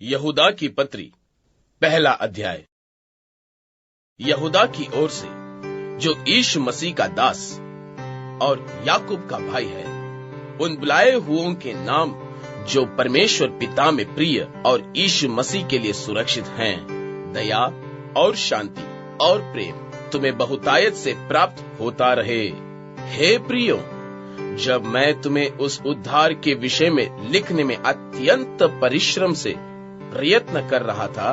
यहूदा की पत्री, पहला अध्याय। यहूदा की ओर से, जो यीशु मसीह का दास और याकूब का भाई है, उन बुलाए हुओं के नाम जो परमेश्वर पिता में प्रिय और यीशु मसीह के लिए सुरक्षित हैं, दया और शांति और प्रेम तुम्हें बहुतायत से प्राप्त होता रहे। हे प्रियो, जब मैं तुम्हें उस उद्धार के विषय में लिखने में अत्यंत परिश्रम से प्रयत्न कर रहा था,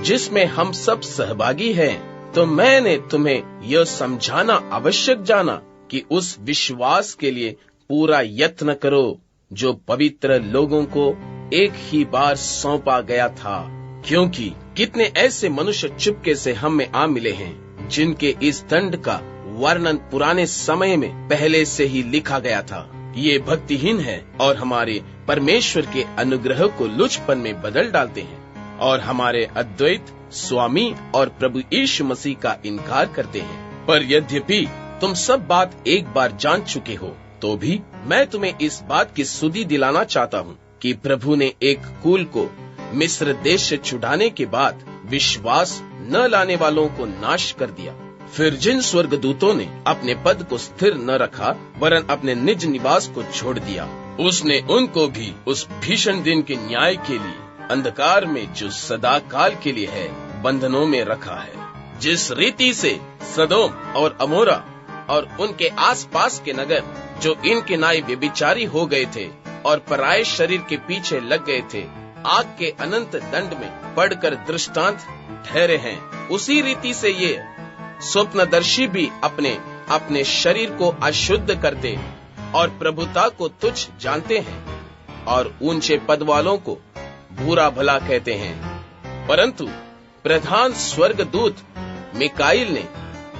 जिसमें हम सब सहभागी हैं, तो मैंने तुम्हें यह समझाना आवश्यक जाना कि उस विश्वास के लिए पूरा यत्न करो जो पवित्र लोगों को एक ही बार सौंपा गया था, क्योंकि कितने ऐसे मनुष्य चुपके से हम में आ मिले हैं, जिनके इस दंड का वर्णन पुराने समय में पहले से ही लिखा गया था। ये भक्तिहीन है और हमारे परमेश्वर के अनुग्रह को लुचपन में बदल डालते हैं और हमारे अद्वैत स्वामी और प्रभु यीशु मसीह का इनकार करते हैं। पर यद्यपि तुम सब बात एक बार जान चुके हो, तो भी मैं तुम्हें इस बात की सुधि दिलाना चाहता हूँ कि प्रभु ने एक कुल को मिस्र देश से छुड़ाने के बाद विश्वास न लाने वालों को नाश कर दिया। फिर जिन स्वर्गदूतों ने अपने पद को स्थिर न रखा वरन अपने निज निवास को छोड़ दिया, उसने उनको भी उस भीषण दिन के न्याय के लिए अंधकार में जो सदा काल के लिए है बंधनों में रखा है। जिस रीति से सदोम और अमोरा और उनके आसपास के नगर जो इनके नाई व्यभिचारी हो गए थे और पराये शरीर के पीछे लग गए थे, आग के अनंत दंड में पड़कर दृष्टांत ठहरे हैं, उसी रीति से ये स्वप्नदर्शी भी अपने अपने शरीर को अशुद्ध करते और प्रभुता को तुच्छ जानते हैं और ऊंचे पद वालों को बुरा भला कहते हैं। परंतु प्रधान स्वर्गदूत मिकाईल ने,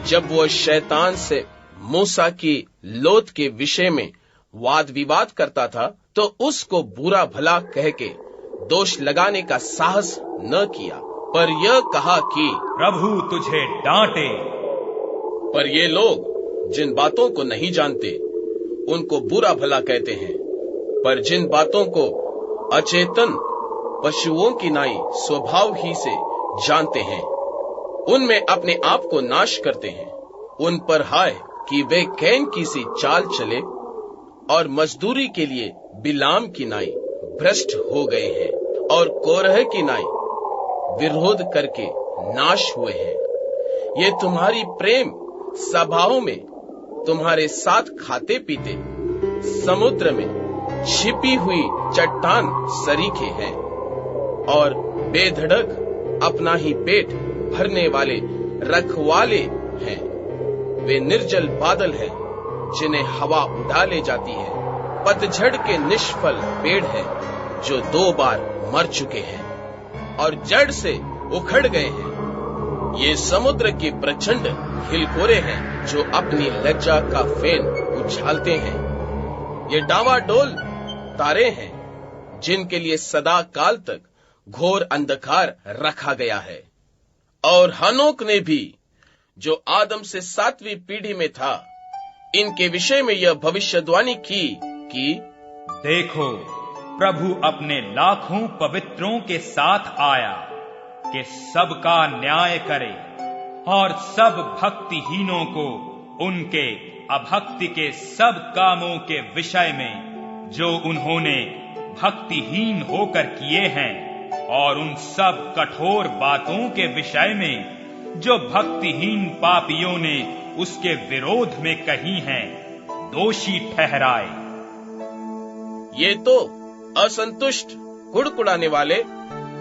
जब वो शैतान से मूसा की लोथ के विषय में वाद विवाद करता था, तो उसको बुरा भला कह के दोष लगाने का साहस न किया, पर यह कहा कि प्रभु तुझे डांटे। पर ये लोग जिन बातों को नहीं जानते उनको बुरा भला कहते हैं, पर जिन बातों को अचेतन पशुओं की नाई स्वभाव ही से जानते हैं, उनमें अपने आप को नाश करते हैं। उन पर हाय कि वे कैन की सी चाल चले और मजदूरी के लिए बिलाम की नाई भ्रष्ट हो गए हैं और कोरह की नाई विरोध करके नाश हुए हैं। ये तुम्हारी प्रेम सभाओं में तुम्हारे साथ खाते पीते समुद्र में छिपी हुई चट्टान सरीखे हैं और बेधड़क अपना ही पेट भरने वाले रखवाले हैं। वे निर्जल बादल हैं जिन्हें हवा उड़ा ले जाती है, पतझड़ के निष्फल पेड़ हैं जो 2 बार मर चुके हैं और जड़ से उखड़ गए हैं। ये समुद्र के प्रचंड हिलकोरे हैं जो अपनी लज्जा का फेन उछालते हैं। ये डावाडोल तारे हैं जिनके लिए सदा काल तक घोर अंधकार रखा गया है। और हनोक ने भी, जो आदम से 7वीं पीढ़ी में था, इनके विषय में यह भविष्यवाणी की कि देखो, प्रभु अपने लाखों पवित्रों के साथ आया कि सबका न्याय करे और सब भक्तिहीनों को उनके अभक्ति के सब कामों के विषय में जो उन्होंने भक्तिहीन होकर किए हैं और उन सब कठोर बातों के विषय में जो भक्तिहीन पापियों ने उसके विरोध में कही हैं, दोषी ठहराए। ये तो असंतुष्ट, कुड़कुड़ाने वाले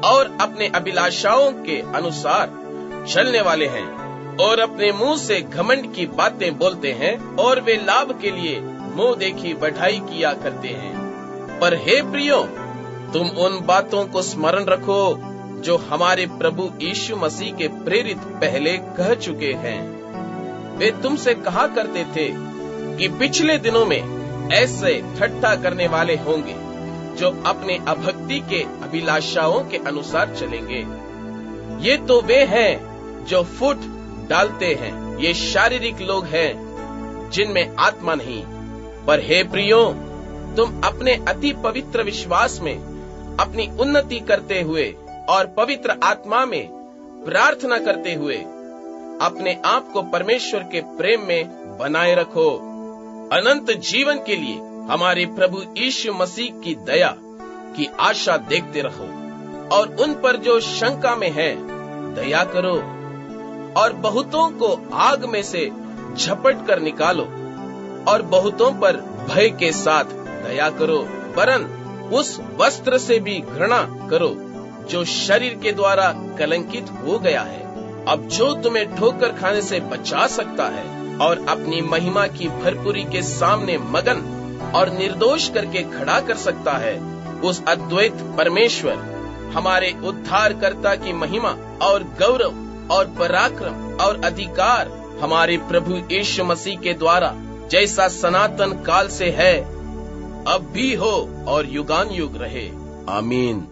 और अपने अभिलाषाओं के अनुसार चलने वाले हैं और अपने मुंह से घमंड की बातें बोलते हैं और वे लाभ के लिए मुंह देखी बढ़ाई किया करते हैं। पर हे प्रियो, तुम उन बातों को स्मरण रखो जो हमारे प्रभु यीशु मसीह के प्रेरित पहले कह चुके हैं। वे तुमसे कहा करते थे कि पिछले दिनों में ऐसे ठट्ठा करने वाले होंगे जो अपने अभक्ति के अभिलाषाओं के अनुसार चलेंगे। ये तो वे हैं जो फुट डालते हैं, ये शारीरिक लोग हैं जिनमें आत्मा नहीं। पर हे प्रियो, तुम अपने अति पवित्र विश्वास में अपनी उन्नति करते हुए और पवित्र आत्मा में प्रार्थना करते हुए अपने आप को परमेश्वर के प्रेम में बनाए रखो। अनंत जीवन के लिए हमारे प्रभु यीशु मसीह की दया की आशा देखते रहो और उन पर जो शंका में है दया करो और बहुतों को आग में से झपट कर निकालो और बहुतों पर भय के साथ दया करो, वरन उस वस्त्र से भी घृणा करो जो शरीर के द्वारा कलंकित हो गया है। अब जो तुम्हें ठोकर खाने से बचा सकता है और अपनी महिमा की भरपूरी के सामने मगन और निर्दोष करके खड़ा कर सकता है, उस अद्वैत परमेश्वर हमारे उद्धारकर्ता की महिमा और गौरव और पराक्रम और अधिकार हमारे प्रभु यीशु मसीह के द्वारा जैसा सनातन काल से है, अब भी हो और युगान युग रहे। आमीन।